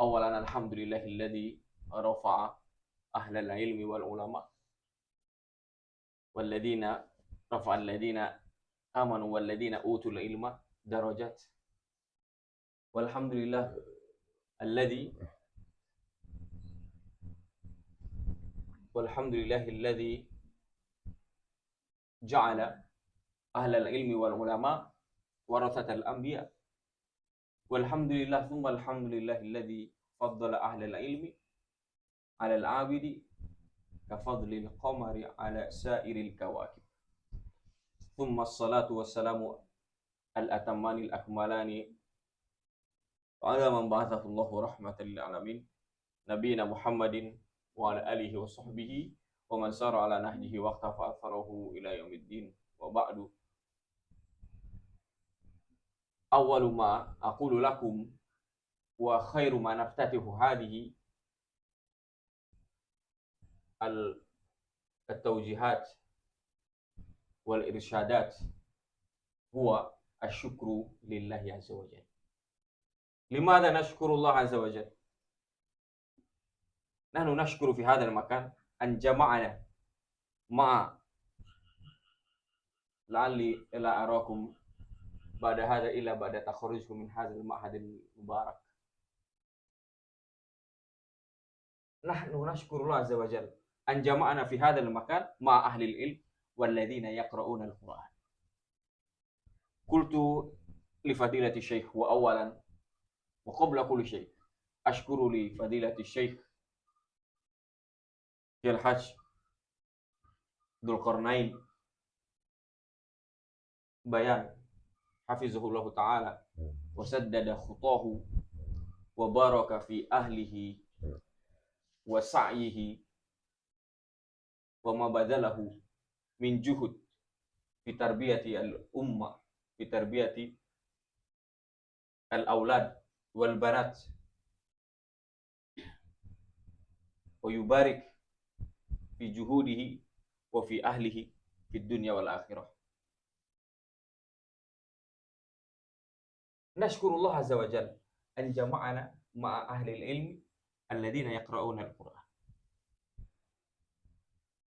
Awalan alhamdulillahilladzi rafa'a ahlal ilmi wal ulama walladzina rafa'a alladzina amanu walladzina utul ilma darajat. Walhamdulillah alladzi walhamdulillahilladzi ja'ala ahlal ilmi wal ulama warathatal anbiya. Walhamdulillah thumma alhamdulillahilladzi faddala ahlal ilmi 'alal 'abidi kafadlil qamari 'ala sa'iril kawakib. Thumma assalatu wassalamu al-atammanil akmalani 'ala man ba'athahu Allahu rahmatan lil 'alamin nabiyina Muhammadin wa 'ala alihi wa sahbihi wa man sara 'ala nahjihi wa iqtafa atharahu ila yaumiddin. Wa ba'du. Awwalu ma aqulu lakum wa khairu ma naftatihu hadhihi al-tawjihat wal irshadat huwa asyukru lillahi azza wa jalla. Limadha nashkuru Allah azza wa jalla? Nahnu nashkuru fi hadha al-makan an jama'ana ma'a la'alli la arakum ba'da hadha illa ba'da takharujukum min hadha al-ma'had al-mubarak. Nahnu nashkuru Allah azza wa jalla an jama'ana fi hadha al-makan ma'a ahli al-ilm والذين يقرؤون القرآن. قلت لفضيلة الشيخ وأولا وقبل كل شيء أشكر لفضيلة الشيخ في الحج ذو القرنين بيان حفظه الله تعالى وسدد خطاه وبارك في أهله وسعيه وما بذله min juhud fi tarbiyati al-umma fi tarbiyati al-aulad wal banat wa yubarik fi juhudihi wa fi ahlihi fi dunya wal akhirah. Nashkurullah azza wa jalla an jama'ana ma'a ahli al-ilmi alladhina yaqra'una al-Qur'an.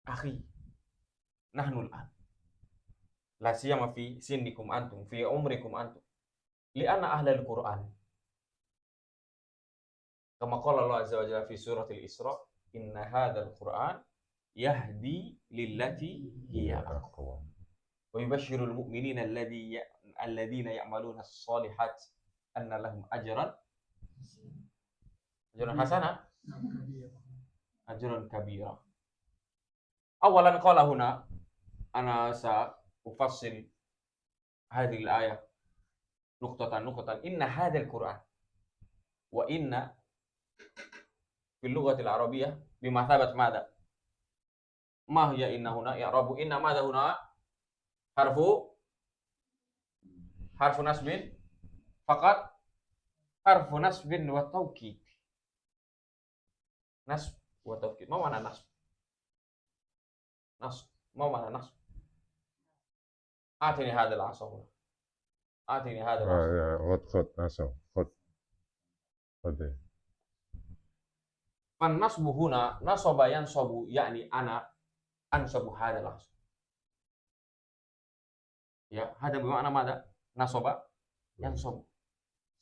Akhi, nahnu al-an la siyama fi sinnikum antum fi umrikum antum li'anna ahlal Qur'an kama qala Allah azza wa jalla fi suratil Isra inna hadzal Qur'an yahdi lillati hiya aqwam wa yubashshirul mu'minina alladhina ya'maluna as-solihat anna lahum ajran hasana ajran kabira. Awalan qala huna ana sa'ufassil hadhihi al-ayah nuqtatan inna hadzal Qur'an wa inna fil lughati al-arabiyyah bimathabat madha ma hiya inna huna i'rabu inna madha huna harfu nasbin faqat harfu nasbin wa tawkid. Nasb wa tawkid. Ma mana nasb? Ma mana nasb? أعطني هذا العصا هنا. أعطني هذا العصا. خذ عصا خذ. فالنصب هنا نصب ينصب يعني أنا أنصب هذا العصا. Ya, هذا بمعنى ماذا؟ نصب ينصب.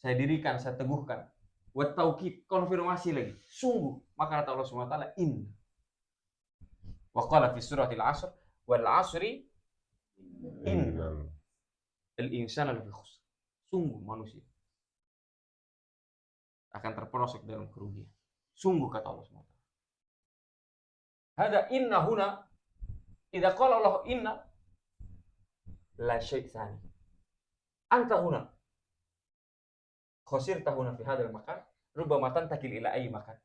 Saya dirikan, saya teguhkan. Wa taukid, konfirmasi lagi. Sungguh, maka kata Allah Subhanahu wa taala in. Wa qala fi suratil 'asr wal 'asri inna al-insana lafi khusr. Sungguh manusia akan terperosok dalam kerugian. Sungguh kata Allah SWT. Hada inna huna idza qala Allah inna la syai' tsani. Anta huna khasirta huna fi hadzal makan rubbama tantakil ila ayyi makan.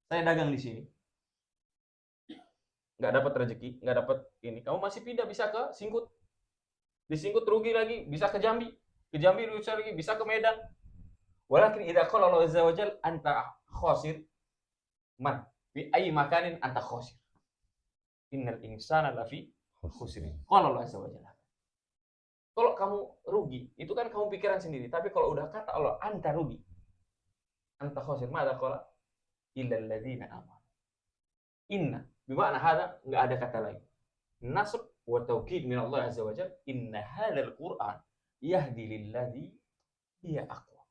Saya dagang di sini. Nggak dapat rezeki, nggak dapat ini. Kamu masih pindah bisa ke Singkut. Di Singkut rugi lagi, bisa ke Jambi. Ke Jambi rugi lagi, bisa ke Medan. Walakin idza qala Allah azza wa jalla anta khasir man fi ayyi makanin anta khasir. Innal insana lafi khusrin. Qala Allah azza wa jalla. Kalau kamu rugi, itu kan kamu pikiran sendiri. Tapi kalau udah kata Allah anta rugi, anta khasir. Mada qala? Illa alladziina amanu. Inna, bimana hada, enggak ada kata lain. Nasr wa taukid min Allah azza wa jalla, inna hadzal Qur'an yahdi lilladzi hiya aqwa.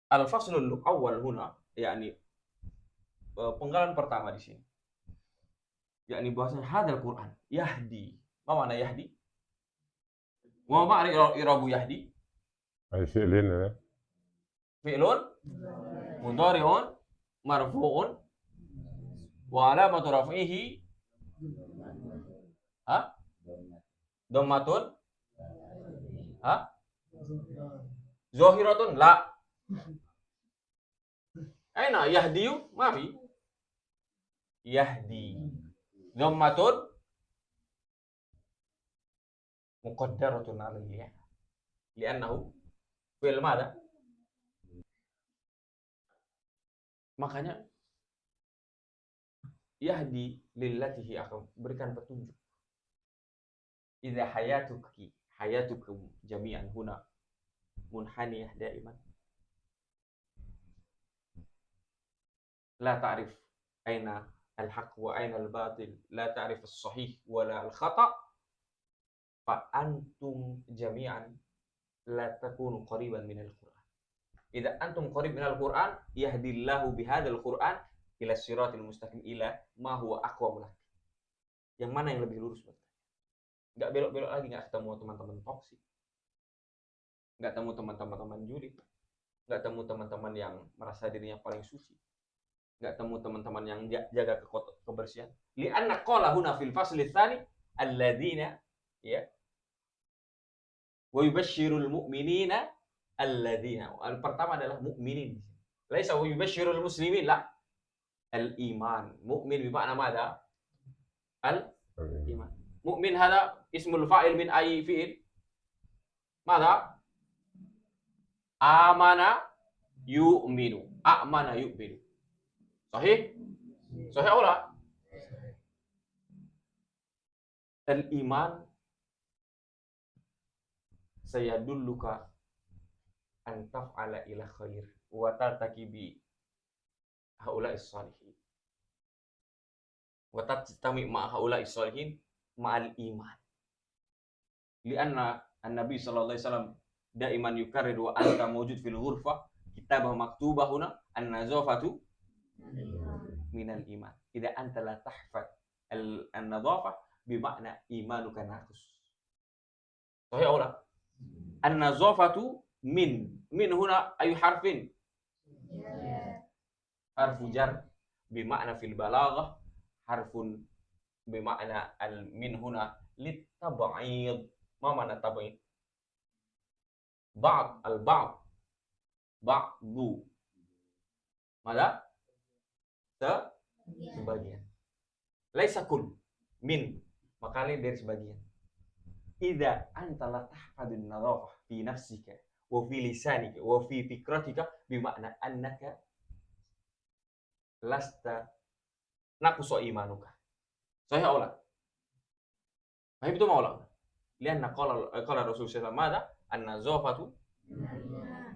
Al-faslul awwal huna, yakni penggalan pertama di sini. Yakni bahwasanya hadzal Qur'an yahdi. Apa makna yahdi? Wa ma'na i'rabu yahdi? Ay fi'lin ya. Fi'lun mudhari'un marfu'un wa alamatu raf'ihi dhammatun zahiratun la. Aina yahdiyu? Mafi. Yahdi. Dhammatun muqaddaratun 'ala al-ya. Li'annahu fi'l madha? Makanya yahdi lillatihi akan berikan petunjuk. Idza hayatukum jami'an huna munhaniyah daiman. La ta'rif aina al-haq wa aina al-batil, la ta'rif as-sahih wa la al-khata', fa antum jami'an la takunu qariban min al-Qur'an. Idza antum qarib min al-Qur'an, yahdillahu bihadzal Qur'an ila siratil mustaqim, ila ma huwa aqwam lak. Yang mana yang lebih lurus buat kalian? Enggak belok-belok lagi, enggak ketemu teman-teman toksik. Enggak ketemu teman-teman julid. Enggak ketemu teman-teman yang merasa dirinya paling suci. Enggak ketemu teman-teman yang jaga kebersihan. Li'anna qala huna fil fasli tsani alladzina ya wa yubashshirul mu'minina alladzina. Al pertama adalah mukminin. Laisa wa yubashshirul muslimin, la. Al-iman. Mu'min bima'na madha? Al-iman. Mu'min hada ismul fa'il min ayyi fi'il? Madha? Amana yu'minu. A'mana yu'minu. Sahih? Sahih atau la? Al-iman sayadulluka an taf'ala ila khair wa tartakibi haula'is salihin wa tatami ma haula'is salihin ma'al iman. Lianna an-nabi sallallahu alaihi wasallam daiman yukarrir wa anta mawjud fil ghurfah kitabah maktubah huna an-nazafatu minal iman. Idza anta la tahfad an-nadhafah bima'na imanuka naqus. Sahih atau la? An-nazafatu min huna ayu harfin? Harfu jar bima'na fil balaghah, harfun bima'na al-min huna litab'id. Ma mana tab'id? Ba'd, al-ba'd, ba'du. Mada? Sebagian. Laisa kull, min, makanya dari sebagian. Idza anta la tahfadun nadhafah fi nafsika wa fi lisanika wa fi fikratika bima'na annaka lasta naqusa imanuka. Sahih atau la? Fahim itu maula? Lianna qala Rasul sallallahu alaihi wasallam madza? An-nazafatu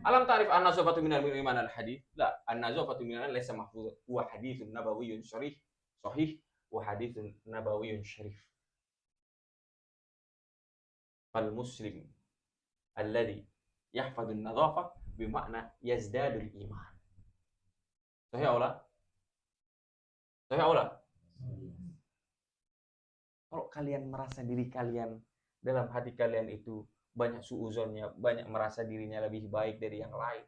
alam ta'rif an-nazafatu minal iman al-hadits? La, an-nazafatu minal laysa mahfuz. Huwa haditsun nabawiyyun sharih sahih wa haditsun nabawiyyun syarif. Fal muslim alladhi yahfadun nadhafah bima'na yazdadul iman. Sahih atau la? Sahih atau la? Kalau kalian merasa diri kalian, dalam hati kalian itu banyak suuzonnya, banyak merasa dirinya lebih baik dari yang lain,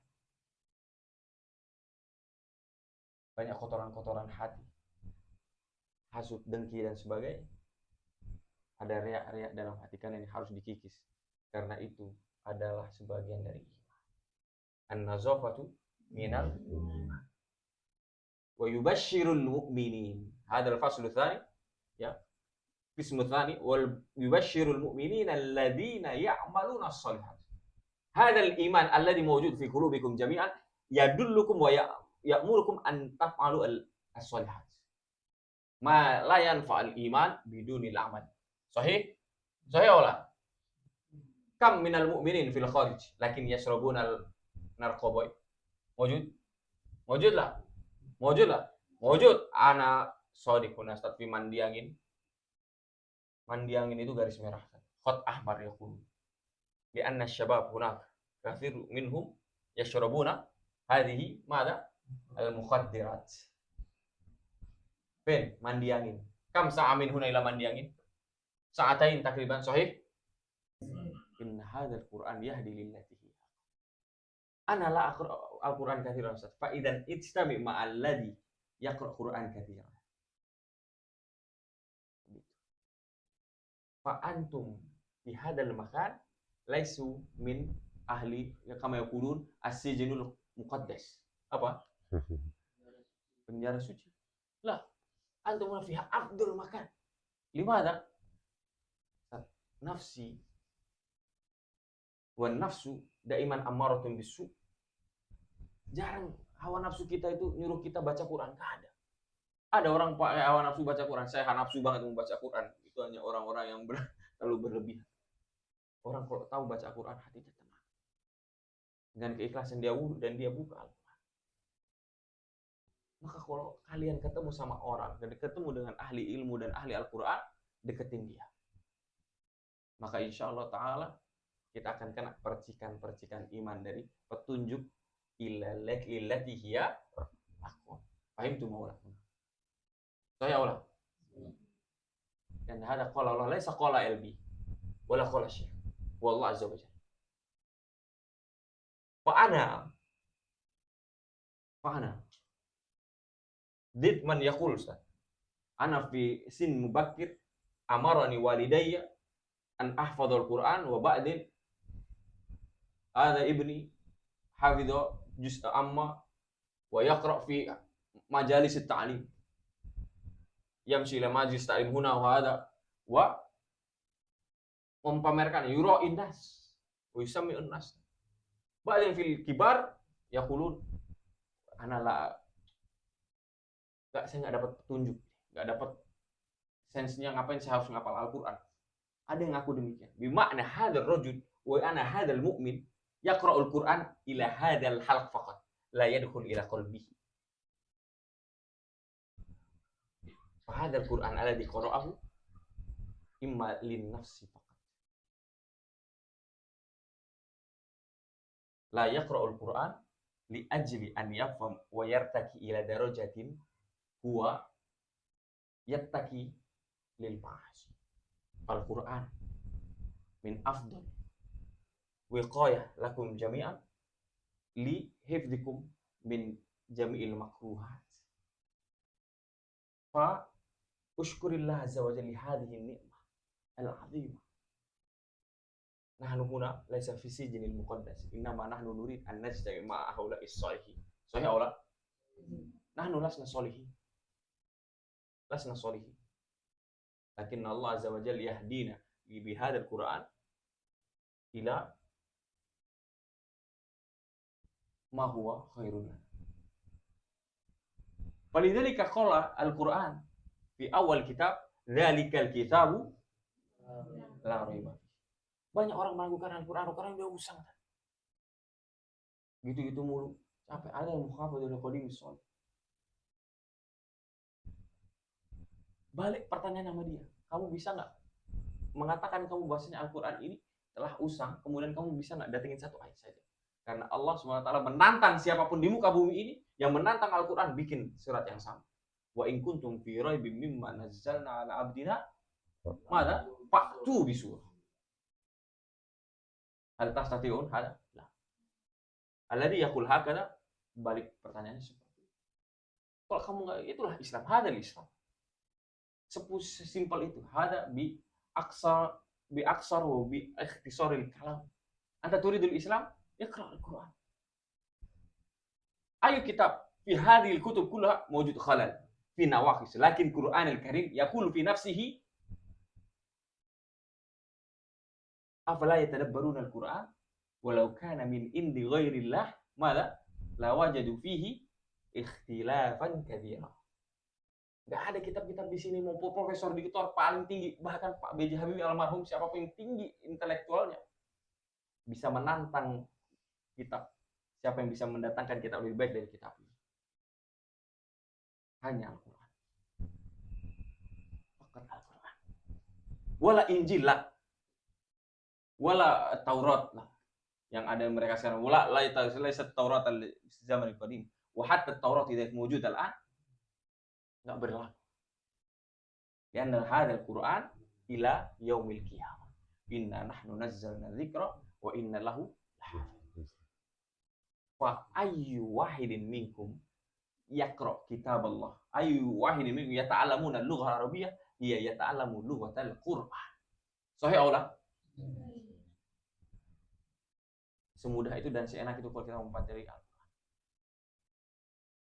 banyak kotoran-kotoran hati, hasud, dengki dan sebagainya, ada riak-riak dalam hati kalian yang harus dikikis, karena itu adalah sebagian dari iman. An-nazafatu minal iman. Wa yubashshirul mu'minin. Hadzal faslu tsani, ya. Qismu tsani wal yubashshirul mu'minina alladziina ya'maluna as-shalihat. Hadzal iman alladzi mawjud fi qulubikum jami'an yadullukum wa ya'murukum an taf'alu as-shalihat. Ma la yanfa'ul iman bidunil amal. Sahih? Sahih atau la? Kam minal mu'minin fil kharij lakin yashrabuna narkoboy? Mojud lah. Ana sodikun Ustaz fi mandiangin. Mandiangin itu garis merah. Khot ahmar yaqulu. Lianna syabab hunak kathir minhum yashrabuna hadhihi mada al-mukhaddirat. Pen mandiangin. Kam sa'amin huna ila mandiangin? Sa'atain takriban sahih. Inna hadzal Qur'an yahdi lillati hiya. Ana la aqra al-Qur'an katsiran Ustaz. Fa idzan ijtami ma'al ladzi yaqra Qur'an katsiran. Fa antum fi hadzal makan laisu min ahli ya kama yaqulun as-sijnul muqaddas. Apa? Penjara suci. Lah, antum fiha afdal makan. Limada? Nafsi wan nafsu daiman ammaratun bisu. Jarang hawa nafsu kita itu nyuruh kita baca Quran, enggak ada. Ada orang pakai hawa nafsu baca Quran, saya nafsu banget membaca Quran. Itu hanya orang-orang yang terlalu berlebihan. Orang kalau tahu baca Quran hatinya tenang. Dengan keikhlasan dia wudu dan dia buka Al-Quran. Maka kalau kalian ketemu sama orang, ketemu dengan ahli ilmu dan ahli Al-Quran, deketin dia. Maka insya Allah Ta'ala kita akan kena percikan-percikan iman dari petunjuk illati hiya aqwam. Paham tu maulakum? Saya ulang. Dan hada qala Allah laisa qala LB wala qala Syekh. Wallahu azza wa jalla. Fa ana dit man yaqul Ustaz. Ana fi sin mubakkir amarani walidayya an ahfadhal Quran wa ba'din hadha ibni hafidha juz'a amma wa yaqra fi majalis at-ta'lim yamshi ila majlis ta'lim huna wa hadha wa mempamerkan yura'in nas wa yusammi'un nas ba'din fil kibar yaqulun ana la saya enggak dapat petunjuk, enggak dapat sense-nya ngapain saya harus ngapal Al-Qur'an. Ada yang ngaku demikian. Bimakna hadzal rajul wa ana hadzal mu'min yaqra'ul Qur'an ila hadzal halq faqat la yadkhul ila qalbihi. Fa hadzal Qur'an alladhi qara'ahu imma lin nafsi faqat. La yaqra'ul Qur'an li ajli an yafham wa yartaki ila darajatin huwa yattaki lil ma'asi. Al-Quran min afdal wiqayah lakum jami'an li hifdzikum min jami'il makruhat. Fa ushkurillah azza wa jalla li hadhihi an-ni'mah al-'azimah. Nahnu huna laysa fi sijnil muqaddas, innama nahnu nurid an najtami ma'a haula'is salihin. Sahih aw la? Nahnu lasna salihin. Lasna salihin. Lakin Allah azza wa jalla yahdina bi hadzal Qur'an ila ma huwa khairun. Falidzalika qala al-Qur'an fi awal kitab dzalikal kitabu la raiba. Banyak orang meragukan Al-Qur'an udah usang. Gitu-gitu mulu. Sampai ada yang mukhafadhul qadim shol. Balik pertanyaan sama dia. Kamu bisa nggak mengatakan kamu bahasanya Al-Quran ini telah usang, kemudian kamu bisa nggak datengin satu ayat saja? Karena Allah SWT menantang siapapun di muka bumi ini yang menantang Al-Quran bikin surat yang sama. Wa in kuntum fi raibim mimma nazzalna ala abdina mada fa'tu bisurah. Hal tastati'un hada? La. Alladhi yaqul hakada, balik pertanyaannya seperti itu. Kalau kamu nggak, itulah Islam, hadal Islam. Sesimpel itu. Hada bi aksar wa bi ikhtisaril kalam. Anta turidul Islam, iqra al-Quran. Ayu kitab fi hadhil kutub kullaha mawjud khalal fi nawaqis, lakin Quran al-Karim yaqulu fi nafsihi afala yatadabbaruna al-Quran walau kana min indi ghairillah madza la wajadu fihi ikhtilafan katsira. Gak ada kitab-kitab di sini, mau profesor diktor paling tinggi, bahkan Pak B.J. Habibie almarhum, siapapun yang tinggi intelektualnya, bisa menantang kitab Siapa yang bisa mendatangkan kitab lebih baik dari kitab ini? Hanya Al-Quran. Fakat Al-Quran. Wala Injil lah. Wala Taurat lah. Yang ada mereka sekarang. Wala laisa Taurat zaman al-qadim. Wa hatta Taurat tidak mewujud al-an. Enggak berlaku. Karena hadal Quran ila yaumil qiyamah. Inna nahnu nazzalna dzikra wa inna lahu lahafiz. Fa ayyu wahidin minkum yaqra kitab Allah. Ayyu wahidin minkum yata'allamuna al-lughah al-arabiyyah hiya yata'allamu lughatal Qur'an. Sahih Allah. Semudah itu dan seenak itu kalau kita mempelajari Al-Quran.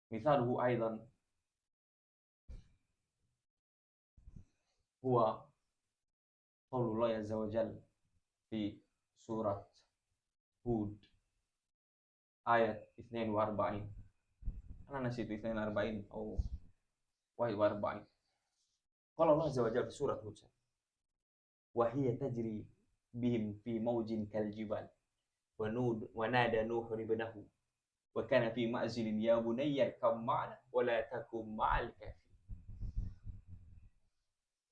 Misalnya aidan huwa qaulullah azza wa jalla fi surat Hud ayat 42. Ana nasitu 42 atau 41. Qala Allah azza wa jalla fi surat Hud wa hiya tajri bihim fi mawjin kal jibal wa nada Nuh ibnahu wa kana fi ma'zilin ya bunayya arkam ma'ana wa la takum ma'al kafirin.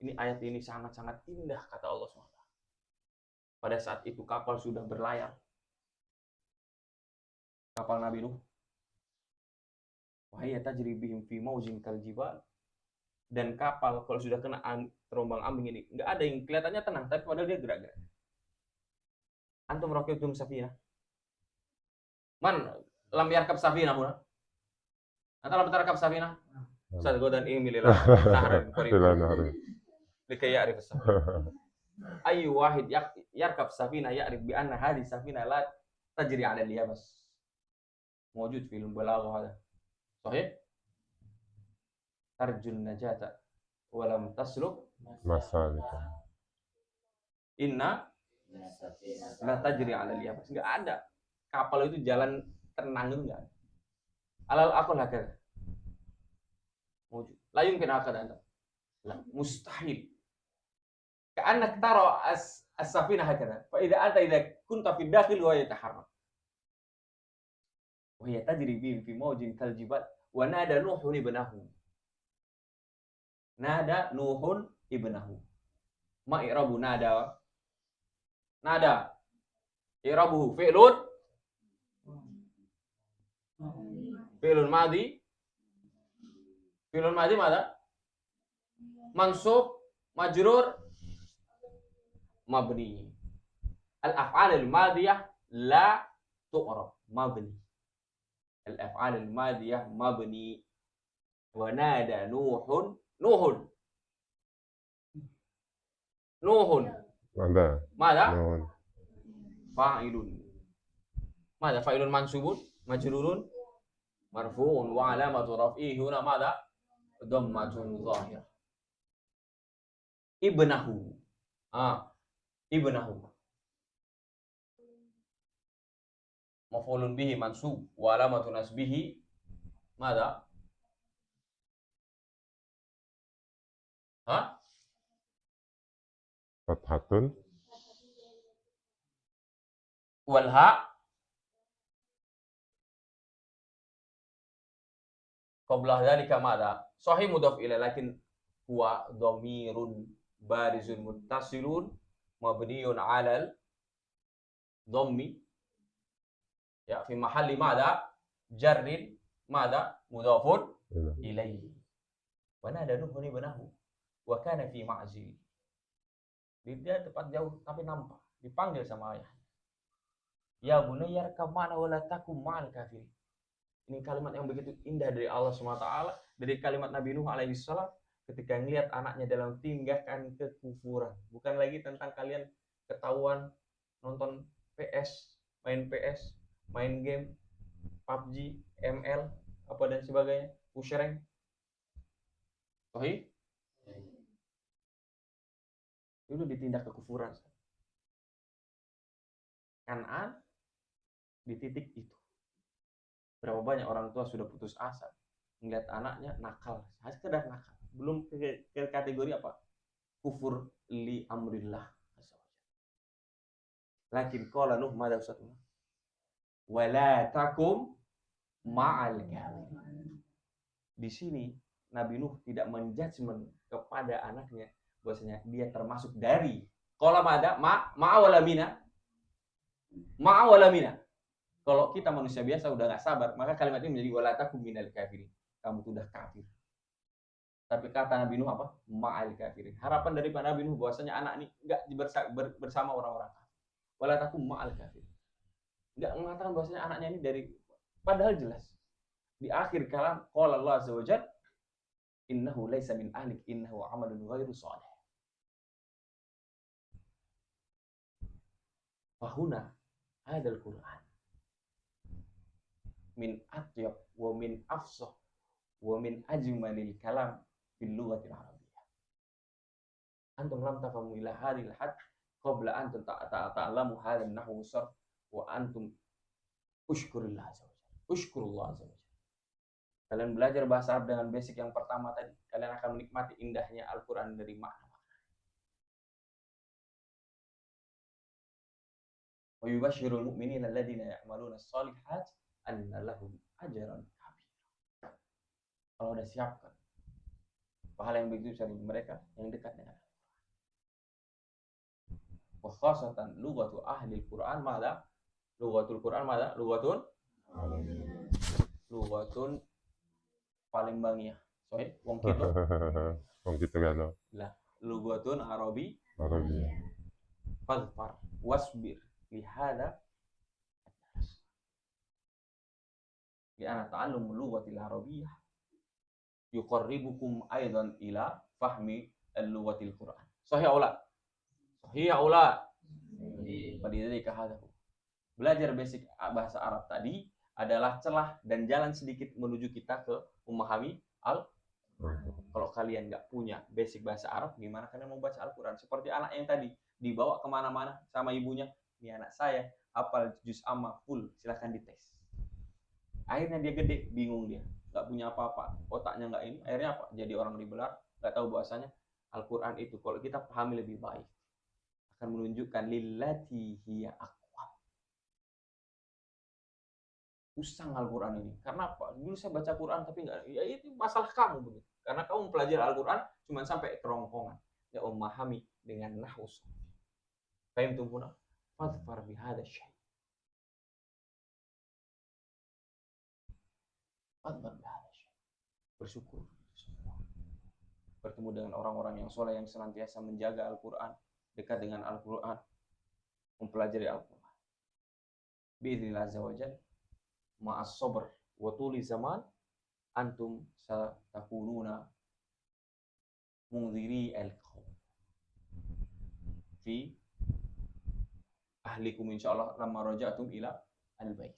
Ini ayat ini sangat-sangat indah kata Allah SWT. Pada saat itu kapal sudah berlayar. Kapal Nabi Nuh. Wa hiya tajri bihim fi mawjin kal jibal. Dan kapal kalau sudah kena terombang ambing ini enggak ada yang kelihatannya tenang tapi padahal dia gerak-gerak. Antum rakibtum safina. Man lam yarkab safina huna? Anta lam tarkab safina? Ustaz godan imil ila nahar qarib. Likay ya'rif as-safina. Ayu wahid yarkab safina ya'rif bi anna hadhihi safina la tajri 'ala al-yabas. Mawjud fi al-balagha hada. Sahih? Tarjun najata wa lam tasluk masalika. Inna la tajri 'ala al-yabas. Enggak ada. Kapal itu jalan tenang itu enggak ada. Alal aqul hakada. Mawjud. La yumkin hakada anta. La, mustahil. Ka'annak tara as-safina hakada. Fa idza anta kunta fi dakhil wa yataharrak. Wa hiya tajri bihim fi mawjin kal jibal wa nada Nuhun ibnahu. Nada Nuhun ibnahu. Ma i'rabu nada? Nada. I'rabuhu fi'lun madhi. Fi'lun madhi mana? Mansub, majrur, mabni. Al-af'al al-madiyah la tu'rab, mabni. Al-af'al al-madiyah mabni. Wa nada Nuhun. Mada? Nuhun. Fa'ilun. Mada? Fa'ilun mansubun, majrurun, marfu'un wa alamatu raf'ihi huna mada? Dhammatun zahirah. Ibnahu. Ibnahu. Maf'ulun bihi mansub wa alamatu nasbihi mada? Fathatun. Wal ha qabla dzalika mada? Sahih mudhaf ilaih lakin huwa dhamirun barizun muttasilun mabniun 'alal dhammi ya fi mahalli mada? Jarrin mada? Mudhafun ilaihi. Wa nada Nuhun ibnahu wa kana fi ma'zil. Dia tepat jauh tapi nampak dipanggil sama ayah. Ya bunayya arkam ma'ana wa la takum ma'al kafirin. Ini kalimat yang begitu indah dari Allah SWT, dari kalimat Nabi Nuh alaihi salam ketika melihat anaknya dalam tinggakan kekufuran. Bukan lagi tentang kalian ketahuan nonton PS, main game, PUBG, ML, apa dan sebagainya, pushrank. Sahih? Itu ditindak kekufuran. Kan'an di titik itu. Berapa banyak orang tua sudah putus asa melihat anaknya nakal, sekedar nakal, belum ke kategori apa? Kufur li amrillah. Lakin qala Nuh madza usatuna wala takum ma'al kafirin. Di sini Nabi Nuh tidak menjudgment kepada anaknya bahwasanya dia termasuk dari qala ma'ada ma'awala mina. Kalau kita manusia biasa udah nggak sabar, maka kalimat ini menjadi wala takum minal kafirin. Kamu tuh udah kafir. Tapi kata Nabi Nuh apa? Ma'al kafirin. Harapan dari Nabi Nuh bahwasanya anak ini enggak bersama orang-orang kafir. Wala takum ma'al kafirin. Enggak mengatakan bahwasanya anaknya ini dari, padahal jelas di akhir kalam qala Allah azza wajalla innahu laisa min ahlik innahu amalun ghairu shalih. Fahuna hadal Quran min atyab wa min afsah wa min ajmalil kalam bil lughatil arabiyyah. Antum lam tafhamu ila hadhil had qabla an ta'lamu hadha an-nahwu sarf wa antum ushkurullah azza wajalla. Ushkurullah azza wajalla. Kalian belajar bahasa Arab dengan basic yang pertama tadi, kalian akan menikmati indahnya Al-Qur'an dari makna. Wa yubashshirul mu'minina alladziina ya'maluna as-shalihat anna lahum ajran kabira. Kalau udah siapkan pahala yang begitu besar bagi mereka yang dekat dengan Al-Qur'an. Wa khasatan lughatu ahli Al-Qur'an mada? Lughatul Qur'an mada? Lughatun Palembangiyah. Sorry, wong kita. Wong kita gano. Lah, lughatun Arabi. Arabi. Fadfar wasbir lihada ad-dars. Li'anna ta'allum lughatil arabiyyah yuqarribukum aidan ila fahmi al-lughatil Qur'an. Sahih aula. Sahih aula. Padidalika hadahu. Belajar basic bahasa Arab tadi adalah celah dan jalan sedikit menuju kita ke memahami Kalau kalian nggak punya basic bahasa Arab, gimana kalian mau baca Al-Quran? Seperti anak yang tadi dibawa kemana-mana sama ibunya, ini anak saya hafal juz amma full, silahkan dites. Akhirnya dia gede, bingung dia, nggak punya apa-apa, otaknya nggak ini. Akhirnya apa? Jadi orang dibelar, nggak tahu bahasanya Al-Quran itu kalau kita pahami lebih baik akan menunjukkan lillati hiya aqwam. Usang Al-Quran ini. Karena apa? Dulu saya baca Quran tapi nggak, ya itu masalah kamu begitu. Karena kamu mempelajari Al-Quran cuma sampai kerongkongan. Ya memahami dengan nahus. Fahim tumpuna? Fadfar bihada syai. Fadfar bihada syai. Bersyukur. Bertemu dengan orang-orang yang soleh yang senantiasa menjaga Al-Quran, dekat dengan Al-Quran, mempelajari Al-Quran. Bi'idznillah azza wa jalla, ma'as sabr wa tuli zaman, antum satakununa mungdhiri al-qaum fi ahlikum insyaallah lamma raja'tum ila al-bait.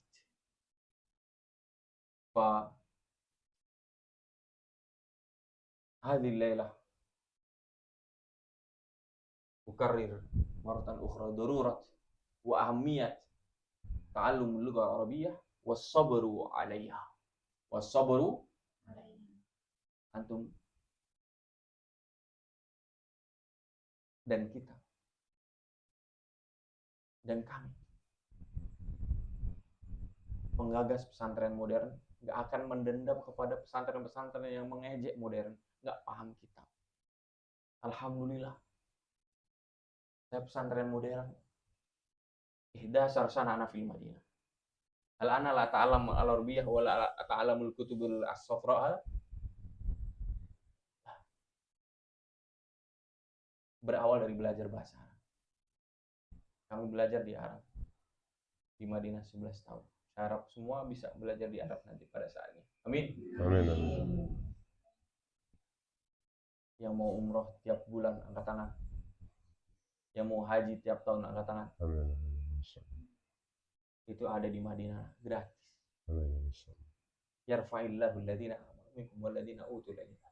Fa hadhihi al-lailah ukarrir maratan ukhra darurat wa ahamiyat ta'allum al-lugha al-arabiyyah was-sabru 'alayha. Was-sabru 'alayha. Antum dan kita dan kami penggagas pesantren modern nggak akan mendendam kepada pesantren-pesantren yang mengejek modern, nggak paham kitab. Alhamdulillah, saya pesantren modern. Ihda sarsana ana fil Madinah. Al-ana la ta'alam al-arabiyyah wa la ta'alamul kutubul as-safra. Berawal dari belajar bahasa Arab. Kami belajar di Arab. Di Madinah 11 tahun. Saya harap semua bisa belajar di Arab nanti pada saatnya. Amin. Amin, amin. Yang mau umroh tiap bulan angkat tangan. Yang mau haji tiap tahun angkat tangan. Amin. Itu ada di Madinah gratis. Amin. Yarfa'illahu alladhina amanu minkum walladhina utul ilma.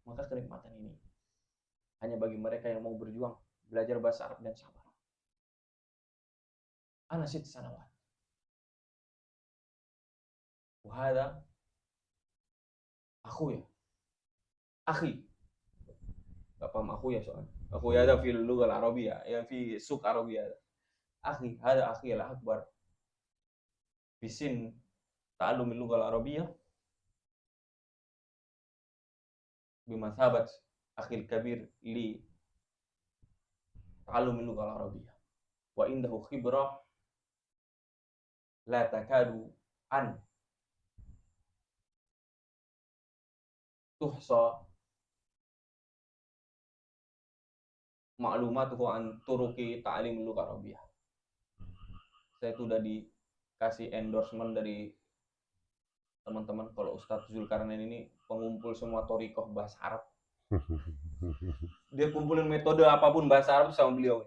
Maka kenikmatan ini hanya bagi mereka yang mau berjuang belajar bahasa Arab dan sabar. Ana 6 sanawat. Wahada akhuya. Akhi. Gak paham akhuya soalnya. أخويا هذا في اللغة العربية يعني في سوق عربية أخي هذا أخي الأكبر في سن تعلم اللغة العربية بمثابة أخي الكبير لتعلم اللغة العربية وعنده خبرة لا تكاد أن تحصى معلوماته عن طرق تعليم اللغة العربية. Saya sudah dikasih endorsement dari teman-teman kalau Ustadz Zulkarnain ini pengumpul semua thorikoh bahasa Arab. Dia kumpulin metode apapun bahasa Arab sama beliau.